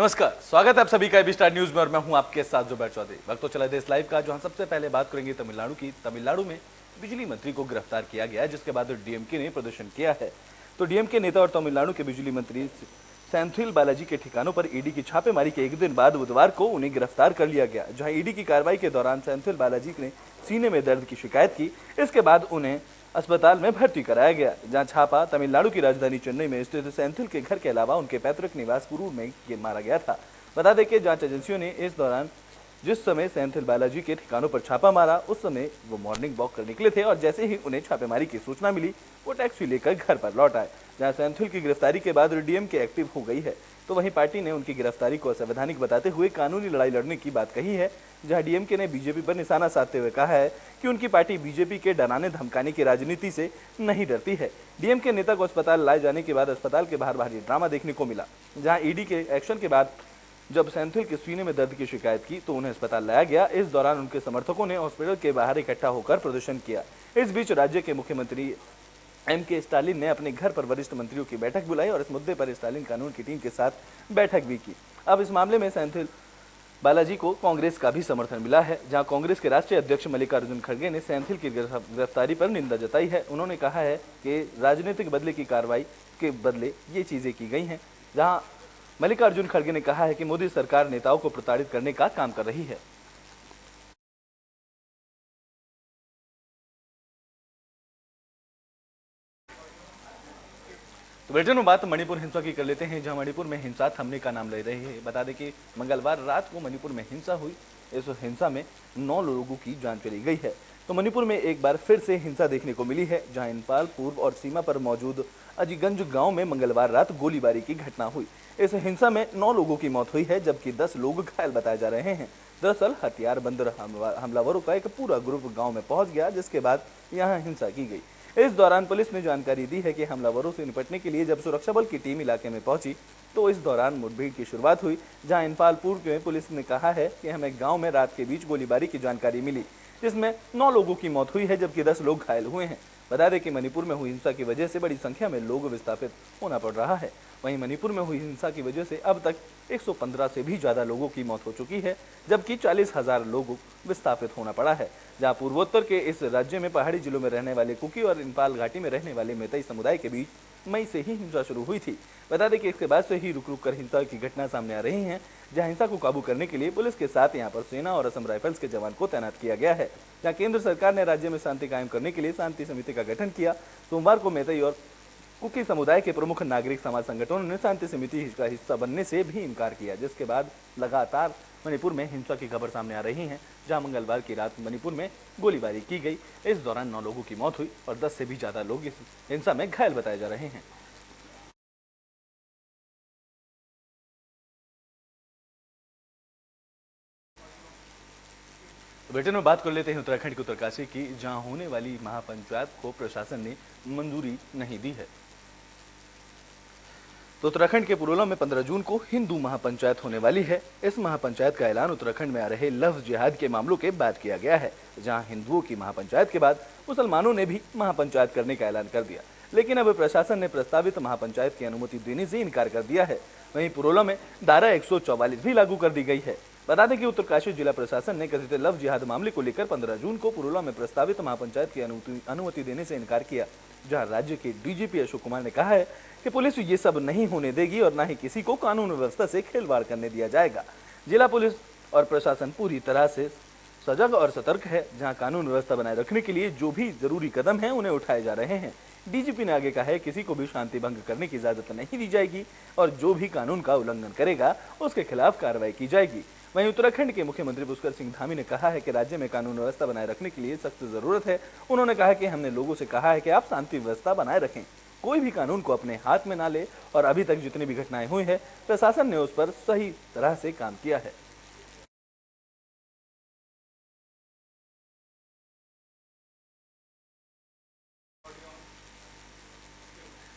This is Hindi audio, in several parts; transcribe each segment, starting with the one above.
नमस्कार, स्वागत है आप सभी का एबी स्टार न्यूज में और मैं हूं आपके साथ जुबैर चौधरी। वक्त तो चला देश लाइव का, जहां सबसे पहले बात करेंगे तमिलनाडु की। तमिलनाडु में बिजली मंत्री को गिरफ्तार किया गया है, जिसके बाद डीएमके ने प्रदर्शन किया है। तो डीएमके नेता और तमिलनाडु के बिजली मंत्री सेंथिल बालाजी के ठिकानों पर ईडी की छापेमारी के एक दिन बाद बुधवार को उन्हें गिरफ्तार कर लिया गया, जहां ईडी की कार्रवाई के दौरान सेंथिल बालाजी ने सीने में दर्द की शिकायत की। इसके बाद उन्हें अस्पताल में भर्ती कराया गया, जहां छापा तमिलनाडु की राजधानी चेन्नई में स्थित सेंथिल के घर के अलावा उनके पैतृक निवास कुरूर में मारा गया था। बता दें कि जांच एजेंसियों ने इस दौरान जिस समय सेंथिल बालाजी के ठिकानों पर छापा मारा, उस समय वो मॉर्निंग वॉक कर निकले थे और जैसे ही उन्हें छापेमारी की सूचना मिली, वो टैक्सी लेकर घर पर लौट आए। जहां सेंथिल की गिरफ्तारी के बाद डीएमके एक्टिव हो गई है, तो वहीं पार्टी ने उनकी गिरफ्तारी को असंवैधानिक बताते हुए कानूनी लड़ाई लड़ने की बात कही है। जहां डीएमके ने बीजेपी पर निशाना साधते हुए कहा है कि उनकी पार्टी बीजेपी के डराने धमकाने की राजनीति से नहीं डरती है। डीएमके नेता को अस्पताल लाए जाने के बाद अस्पताल के बाहर भारी ड्रामा देखने को मिला, जहां ईडी के एक्शन के बाद जब सेंथिल के सीने में दर्द की शिकायत की तो उन्हें अस्पताल लाया गया। इस दौरान उनके समर्थकों ने हॉस्पिटल के बाहर इकट्ठा होकर प्रदर्शन किया। इस बीच राज्य के मुख्यमंत्री एम.के. स्टालिन ने अपने घर पर वरिष्ठ मंत्रियों की बैठक बुलाई और इस मुद्दे पर स्टालिन कानून की टीम के साथ बैठक भी की। अब इस मामले में सेंथिल बालाजी को कांग्रेस का भी समर्थन मिला है, जहां कांग्रेस के राष्ट्रीय अध्यक्ष मल्लिकार्जुन खड़गे ने सेंथिल की गिरफ्तारी पर निंदा जताई है। उन्होंने कहा है कि राजनीतिक बदले की कार्रवाई के बदले ये चीजें की गई हैं। जहां मल्लिकार्जुन खड़गे ने कहा है कि मोदी सरकार नेताओं को प्रताड़ित करने का काम कर रही है। तो बुलेटिन में बात मणिपुर हिंसा की कर लेते हैं, जहां मणिपुर में हिंसा थमने का नाम ले रही है। बता दें कि मंगलवार रात को मणिपुर में हिंसा हुई। इस हिंसा में 9 लोगों की जान चली गई है। तो मणिपुर में एक बार फिर से हिंसा देखने को मिली है, जहां इम्फाल पूर्व और सीमा पर मौजूद अजीगंज गांव में मंगलवार रात गोलीबारी की घटना हुई। इस हिंसा में 9 लोगों की मौत हुई है, जबकि 10 लोग घायल बताए जा रहे हैं। दरअसल हथियारबंद हमलावरों का एक पूरा ग्रुप गांव में पहुंच गया, जिसके बाद यहां हिंसा की गई। इस दौरान पुलिस ने जानकारी दी है कि हमलावरों से निपटने के लिए जब सुरक्षा बल की टीम इलाके में पहुंची, तो इस दौरान मुठभेड़ की शुरुआत हुई। जहां इम्फाल पूर्व में पुलिस ने कहा है कि हमें गांव में रात के बीच गोलीबारी की जानकारी मिली, जिसमें 9 लोगों की मौत हुई है, जबकि 10 लोग घायल हुए हैं। बता दें कि मणिपुर में हुई हिंसा की वजह से बड़ी संख्या में लोग विस्थापित होना पड़ रहा है। वहीं मणिपुर में हुई हिंसा की वजह से अब तक 115 से भी ज्यादा लोगों की मौत हो चुकी है, जबकि 40,000 लोगों विस्थापित होना पड़ा है। जहां पूर्वोत्तर के इस राज्य में पहाड़ी जिलों में रहने वाले कुकी और इम्फाल घाटी में रहने वाले मेतई समुदाय के बीच मई से ही हिंसा शुरू हुई थी। बता दें कि इसके बाद से ही रुक रुक कर हिंसा की घटना सामने आ रही हैं, जहां हिंसा को काबू करने के लिए पुलिस के साथ यहां पर सेना और असम राइफल्स के जवान को तैनात किया गया है। जहां केंद्र सरकार ने राज्य में शांति कायम करने के लिए शांति समिति का गठन किया। सोमवार को मेतई और कुकी समुदाय के प्रमुख नागरिक समाज संगठनों ने शांति समिति का हिस्सा बनने से भी इनकार किया, जिसके बाद लगातार मणिपुर में हिंसा की खबर सामने आ रही है। जहां मंगलवार की रात मणिपुर में गोलीबारी की गई। इस दौरान 9 लोगों की मौत हुई और 10 से भी ज्यादा लोग इस हिंसा में घायल बताए जा रहे हैं। बुलेटिन में बात कर लेते हैं उत्तराखंड की उत्तरकाशी की, जहां होने वाली महापंचायत को प्रशासन ने मंजूरी नहीं दी है। तो उत्तराखंड के पुरोला में 15 जून को हिंदू महापंचायत होने वाली है। इस महापंचायत का ऐलान उत्तराखंड में आ रहे लफ्ज जिहाद के मामलों के बाद किया गया है, जहां हिंदुओं की महापंचायत के बाद मुसलमानों ने भी महापंचायत करने का ऐलान कर दिया। लेकिन अब प्रशासन ने प्रस्तावित महापंचायत की अनुमति देने से इनकार कर दिया है। वहीं पुरोला में धारा 144 भी लागू कर दी गई है। बता दें कि उत्तरकाशी जिला प्रशासन ने कथित लव जिहाद मामले को लेकर 15 जून को पुरोला में प्रस्तावित महापंचायत की अनुमति देने से इनकार किया, जहां राज्य के डीजीपी अशोक कुमार ने कहा है कि पुलिस ये सब नहीं होने देगी और न ही किसी को कानून व्यवस्था से खिलवाड़ करने दिया जाएगा। जिला पुलिस और प्रशासन पूरी तरह से सजग और सतर्क है, जहां कानून व्यवस्था बनाए रखने के लिए जो भी जरूरी कदम हैं उन्हें उठाए जा रहे हैं। डीजीपी ने आगे कहा है किसी को भी शांति भंग करने की इजाजत नहीं दी जाएगी और जो भी कानून का उल्लंघन करेगा उसके खिलाफ कार्रवाई की जाएगी। वहीं उत्तराखंड के मुख्यमंत्री पुष्कर सिंह धामी ने कहा है कि राज्य में कानून व्यवस्था बनाए रखने के लिए सख्त जरूरत है। उन्होंने कहा कि हमने लोगों से कहा है कि आप शांति व्यवस्था बनाए रखें, कोई भी कानून को अपने हाथ में ना ले और अभी तक जितनी भी घटनाएं हुई है प्रशासन ने उस पर सही तरह से काम किया है।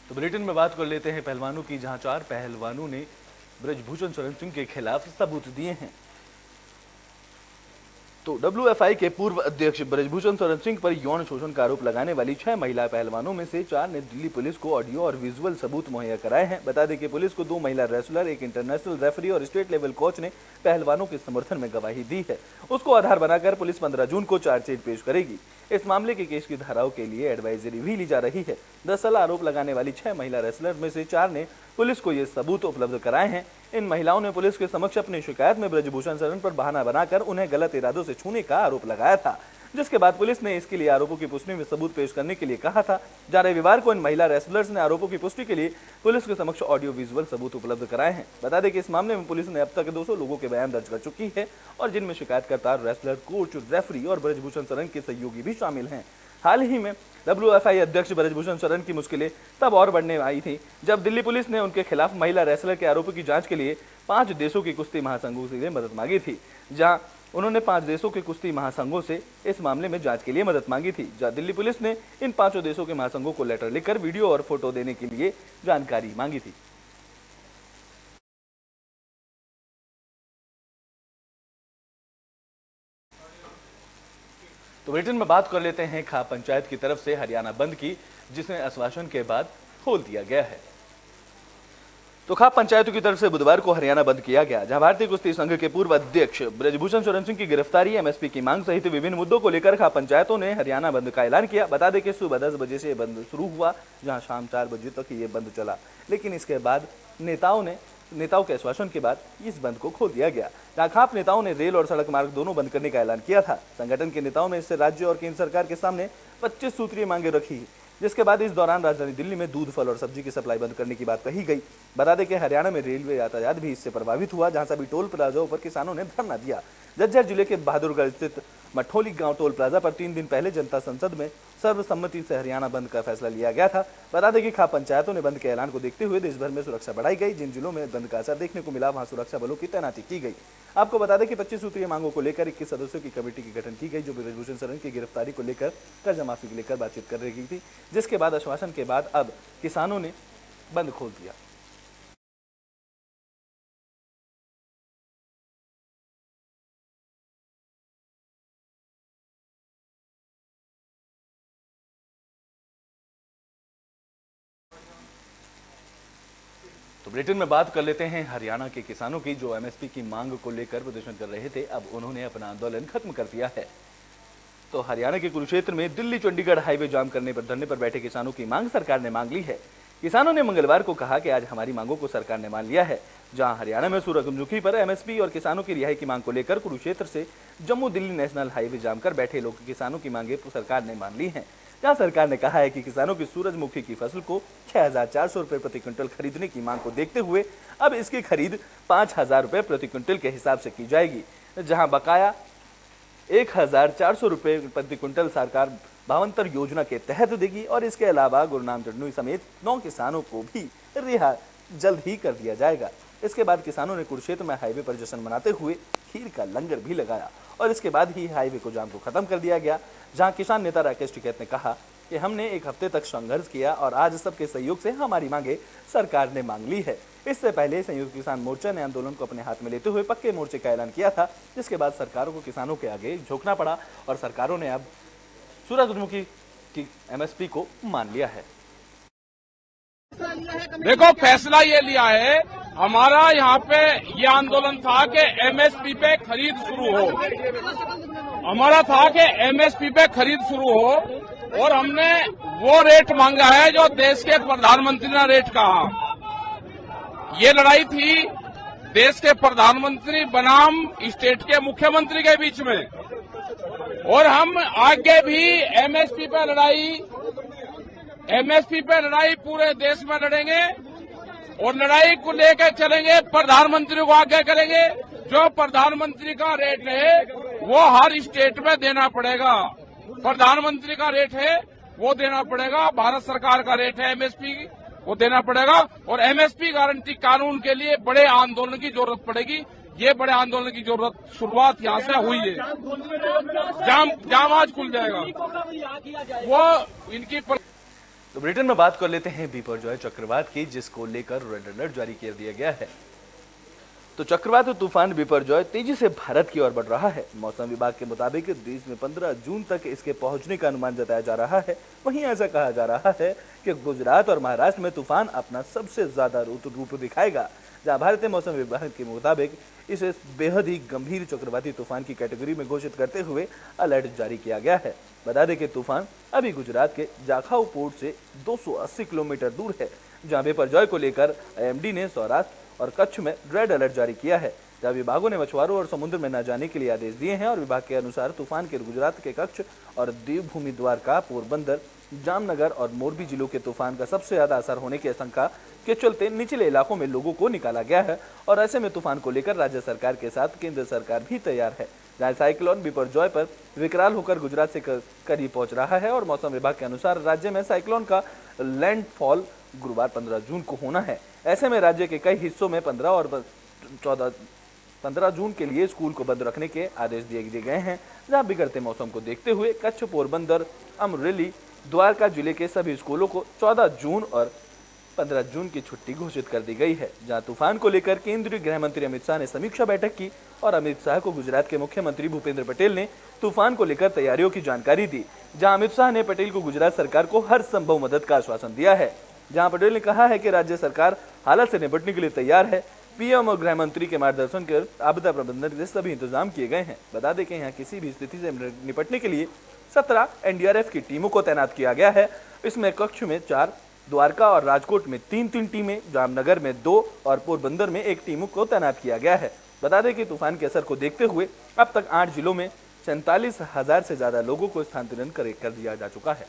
तो बुलेटिन में बात कर लेते हैं पहलवानों की, जहां 4 पहलवानों ने ब्रजभूषण शरण सिंह के खिलाफ सबूत दिए हैं। तो डब्ल्यूएफआई के पूर्व अध्यक्ष ब्रजभूषण शरण सिंह पर यौन शोषण का आरोप लगाने वाली 6 महिला पहलवानों में से 4 ने दिल्ली पुलिस को ऑडियो और विजुअल सबूत मुहैया कराए हैं। बता दें कि पुलिस को 2 महिला रेसलर, एक इंटरनेशनल रेफरी और स्टेट लेवल कोच ने पहलवानों के समर्थन में गवाही दी है। उसको आधार बनाकर पुलिस 15 जून को चार्जशीट पेश करेगी। इस मामले के केस की धाराओं के लिए एडवाइजरी भी ली जा रही है। दरअसल आरोप लगाने वाली 6 महिला रेसलर में से 4 ने पुलिस को ये सबूत उपलब्ध कराए हैं। इन महिलाओं ने पुलिस के समक्ष अपनी शिकायत में ब्रजभूषण शरण पर बहाना बनाकर उन्हें गलत इरादों से छूने का आरोप लगाया था, जिसके बाद पुलिस ने इसके लिए आरोपों की पुष्टि में सबूत पेश करने के लिए कहा था। जा रविवार को इन महिला रेसलर्स ने आरोपों की पुष्टि के लिए पुलिस के समक्ष ऑडियो विजुअल सबूत उपलब्ध कराए हैं। बता दें कि इस मामले में पुलिस ने अब तक 200 लोगों के बयान दर्ज कर चुकी है और जिनमें शिकायतकर्ता, रेसलर, कोच, रेफरी और ब्रजभूषण शरण के सहयोगी भी शामिल हैं। हाल ही में डब्ल्यूएफआई अध्यक्ष ब्रजभूषण शरण की मुश्किलें तब और बढ़ने आई थी जब दिल्ली पुलिस ने उनके खिलाफ महिला रेसलर के आरोपों की जांच के लिए 5 देशों के कुश्ती महासंघों से मदद मांगी थी। जहां उन्होंने 5 देशों के कुश्ती महासंघों से इस मामले में जांच के लिए मदद मांगी थी। जहां दिल्ली पुलिस ने इन 5 देशों के महासंघों को लेटर लिखकर वीडियो और फोटो देने के लिए जानकारी मांगी थी। तो ब्रिटेन में बात कर लेते हैं खाप पंचायत की तरफ से हरियाणा बंद की, जिसने आश्वासन के बाद खोल दिया गया है। तो खाप पंचायतों की तरफ से बुधवार को हरियाणा बंद किया गया, जहां भारतीय कुश्ती संघ के पूर्व अध्यक्ष ब्रजभूषण शरण सिंह की गिरफ्तारी, एमएसपी की मांग सहित विभिन्न मुद्दों को लेकर खाप पंचायतों ने हरियाणा बंद का ऐलान किया। बता दें कि सुबह 10 बजे से बंद शुरू हुआ, जहां शाम 4 बजे तक ये बंद चला, लेकिन इसके बाद नेताओं के आश्वासन के बाद इस बंद को खोल दिया गया। जहां खाप नेताओं ने रेल और सड़क मार्ग दोनों बंद करने का ऐलान किया था। संगठन के नेताओं ने इससे राज्य और केंद्र सरकार के सामने 25 सूत्रीय मांगे रखी, जिसके बाद इस दौरान राजधानी दिल्ली में दूध, फल और सब्जी की सप्लाई बंद करने की बात कही गई। बता दें कि हरियाणा में रेलवे यातायात भी इससे प्रभावित हुआ, जहां सभी टोल प्लाजाओं पर किसानों ने धरना दिया। झज्जर जिले के बहादुरगढ़ स्थित मठोली गांव टोल प्लाजा पर 3 दिन पहले जनता संसद में सर्वसम्मति से हरियाणा बंद का फैसला लिया गया था। बता दें कि खाप पंचायतों ने बंद के ऐलान को देखते हुए देश भर में सुरक्षा बढ़ाई गई। जिन जिलों में बंद का असर देखने को मिला, वहां सुरक्षा बलों की तैनाती की गई। आपको बता दें कि 25 सूत्रीय मांगों को लेकर 21 सदस्यों की कमेटी की गठन की गई, जो ब्रजभूषण शरण की गिरफ्तारी को लेकर कर्जा माफी को लेकर बातचीत कर रही थी, जिसके बाद आश्वासन के बाद अब किसानों ने बंद खोल दिया। तो ब्रिटेन में बात कर लेते हैं हरियाणा के किसानों की, जो एमएसपी की मांग को लेकर प्रदर्शन कर रहे थे। अब उन्होंने अपना आंदोलन खत्म कर दिया है। तो हरियाणा के कुरुक्षेत्र में दिल्ली चंडीगढ़ हाईवे जाम करने पर धरने पर बैठे किसानों की मांग सरकार ने मांग ली है। किसानों ने मंगलवार को कहा कि आज हमारी मांगों को सरकार ने मान लिया है। जहां हरियाणा में सूरजमुखी पर एमएसपी और किसानों की रिहाई की मांग को लेकर कुरुक्षेत्र से जम्मू दिल्ली नेशनल हाईवे जाम कर बैठे लोग किसानों की मांगे सरकार ने मान ली है। जहां सरकार ने कहा है कि किसानों की सूरजमुखी की फसल को 6,400 रुपए प्रति क्विंटल खरीदने की मांग को देखते हुए अब इसकी खरीद 5,000 रुपए प्रति क्विंटल के हिसाब से की जाएगी, जहां बकाया 1,400 रुपए प्रति क्विंटल सरकार भावांतर योजना के तहत देगी। और इसके अलावा गुरनाम चटनी समेत 9 किसानों को भी रिहा जल्द ही कर दिया जाएगा। इसके बाद किसानों ने कुरुक्षेत्र में हाईवे पर जश्न मनाते हुए खीर का लंगर भी लगाया और इसके बाद ही हाईवे को जाम को खत्म कर दिया गया। जहां किसान नेता राकेश टिकैत ने कहा कि हमने 1 हफ्ते तक संघर्ष किया और आज सबके सहयोग से हमारी मांगे सरकार ने मांग ली है। इससे पहले संयुक्त किसान मोर्चा ने आंदोलन को अपने हाथ में लेते हुए पक्के मोर्चे का ऐलान किया था, जिसके बाद सरकारों को किसानों के आगे झुकना पड़ा और सरकारों ने अब सूरजमुखी की एमएसपी को मान लिया है। देखो, फैसला ये लिया है, हमारा यहाँ पे ये आंदोलन था कि एमएसपी पे खरीद शुरू हो। हमारा था कि एमएसपी पे खरीद शुरू हो और हमने वो रेट मांगा है जो देश के प्रधानमंत्री ने रेट कहा। ये लड़ाई थी देश के प्रधानमंत्री बनाम स्टेट के मुख्यमंत्री के बीच में, और हम आगे भी एमएसपी पे लड़ाई पूरे देश में लड़ेंगे और लड़ाई को लेकर चलेंगे। प्रधानमंत्री को आगे करेंगे। जो प्रधानमंत्री का रेट है वो हर स्टेट में देना पड़ेगा। प्रधानमंत्री का रेट है वो देना पड़ेगा, भारत सरकार का रेट है एमएसपी वो देना पड़ेगा। और एमएसपी गारंटी कानून के लिए बड़े आंदोलन की जरूरत पड़ेगी। ये बड़े आंदोलन की जरूरत शुरुआत यहाँ से हुई है। जाम आज खुल जाएगा। वो इनकी तो ब्रिटेन में बात कर लेते हैं बिपरजॉय चक्रवात की, जिसको लेकर रेड अलर्ट जारी कर दिया गया है। तो चक्रवाती तूफान बिपरजॉय तेजी से भारत की ओर बढ़ रहा है। मौसम विभाग के मुताबिक देश में 15 जून तक इसके पहुंचने का अनुमान जताया जा रहा है। वहीं ऐसा कहा जा रहा है कि गुजरात और महाराष्ट्र में तूफान अपना सबसे ज्यादा रूप दिखाएगा, जहां भारतीय मौसम विभाग के मुताबिक इसे बेहद ही गंभीर चक्रवाती तूफान की कैटेगरी में घोषित करते हुए अलर्ट जारी किया गया है। बता दें कि तूफान अभी गुजरात के जाखाऊ पोर्ट से 280 किलोमीटर दूर है, जहां बिपरजॉय को लेकर आईएमडी ने सौराष्ट्र और कच्छ में रेड अलर्ट जारी किया है, जहां विभागों ने मछुआरों और समुद्र में न जाने के लिए आदेश दिए हैं। और विभाग के अनुसार तूफान के गुजरात के कच्छ और देवभूमि द्वारका, पोरबंदर, जामनगर और मोरबी जिलों के तूफान का सबसे ज्यादा असर होने की आशंका के चलते निचले इलाकों में लोगों को निकाला गया है। और ऐसे में तूफान को लेकर राज्य सरकार के साथ केंद्र सरकार भी तैयार है, जहां साइक्लोन बिपरजॉय पर विकराल होकर गुजरात से करीब पहुंच रहा है। और मौसम विभाग के अनुसार राज्य में साइक्लोन का लैंडफॉल गुरुवार 15 जून को होना है। ऐसे में राज्य के कई हिस्सों में 15 और 15 जून के लिए स्कूल को बंद रखने के आदेश दिए गए हैं, जहां बिगड़ते मौसम को देखते हुए कच्छ, पोरबंदर, अमरेली, द्वारका जिले के सभी स्कूलों को 14 जून और 15 जून की छुट्टी घोषित कर दी गई है। जहां तूफान को लेकर केंद्रीय गृह मंत्री अमित शाह ने समीक्षा बैठक की और अमित शाह को गुजरात के मुख्यमंत्री भूपेंद्र पटेल ने तूफान को लेकर तैयारियों की जानकारी दी। जहां अमित शाह ने पटेल को गुजरात सरकार को हर संभव मदद का आश्वासन दिया है। जहां पटेल ने कहा है कि राज्य सरकार हालात से निपटने के लिए तैयार है। पीएम और गृह मंत्री के मार्गदर्शन कर आपदा प्रबंधन के सभी इंतजाम किए गए हैं। बता दें कि यहाँ किसी भी स्थिति से निपटने के लिए 17 एनडीआरएफ की टीमों को तैनात किया गया है। इसमें कच्छ में 4, द्वारका और राजकोट में 3 टीमें, जामनगर में 2 और पोरबंदर में 1 टीमों को तैनात किया गया है। बता दें कि तूफान के असर को देखते हुए अब तक 8 जिलों में 47,000 से ज्यादा लोगों को स्थानांतरित कर दिया जा चुका है।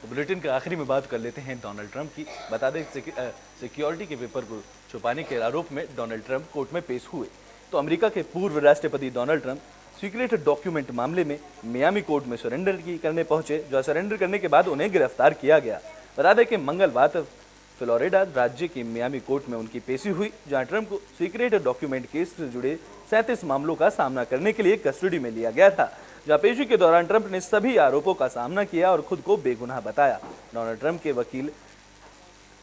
तो बुलेटिन के आखिरी में बात कर लेते हैं डोनाल्ड ट्रंप की। बता दें सिक्योरिटी के पेपर को छुपाने के आरोप में डोनाल्ड ट्रंप कोर्ट में पेश हुए। तो अमेरिका के पूर्व राष्ट्रपति डोनाल्ड ट्रंप सीक्रेट डॉक्यूमेंट मामले में मियामी कोर्ट में सरेंडर करने पहुंचे, जो सरेंडर करने के बाद उन्हें गिरफ्तार किया गया। बता दें कि मंगलवार फ्लोरिडा राज्य की मियामी कोर्ट में उनकी पेशी हुई, जहां ट्रंप को सीक्रेट डॉक्यूमेंट केस से जुड़े 37 मामलों का सामना करने के लिए कस्टडी में लिया गया था। जहां पेशी के दौरान ट्रंप ने सभी आरोपों का सामना किया और खुद को बेगुनाह बताया। डोनाल्ड ट्रंप के वकील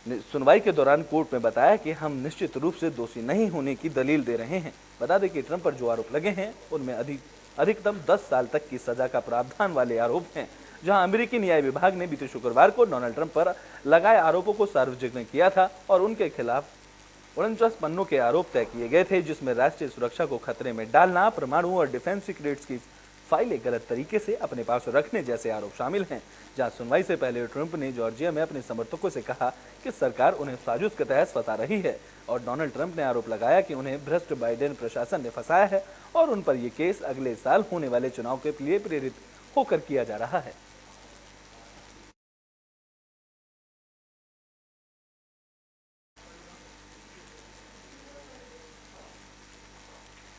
ने सुनवाई के दौरान कोर्ट में बताया कि हम निश्चित रूप से दोषी नहीं होने की दलील दे रहे हैं। बता दें कि ट्रंप पर जो आरोप लगे हैं उनमें अधिकतम 10 साल तक की सजा का प्रावधान वाले आरोप हैं। जहां अमेरिकी न्याय विभाग ने बीते शुक्रवार को डोनाल्ड ट्रंप पर लगाए आरोपों को सार्वजनिक किया था और उनके खिलाफ 49 पन्नों के आरोप तय किए गए थे, जिसमें राष्ट्रीय सुरक्षा को खतरे में डालना, परमाणु और डिफेंस सीक्रेट्स की फाइलें गलत तरीके से अपने पास रखने जैसे आरोप शामिल हैं। जहां सुनवाई से पहले ट्रंप ने जॉर्जिया में अपने समर्थकों से कहा कि सरकार उन्हें साजिश के तहत फंसा रही है और डोनाल्ड ट्रंप ने आरोप लगाया कि उन्हें भ्रष्ट बाइडेन प्रशासन ने फंसाया है और उन पर यह केस अगले साल होने वाले चुनाव के लिए प्रेरित होकर किया जा रहा है।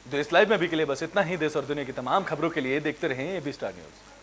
देश लाइव में अभी के लिए बस इतना ही। देश और दुनिया की तमाम खबरों के लिए देखते रहें एबी स्टार न्यूज।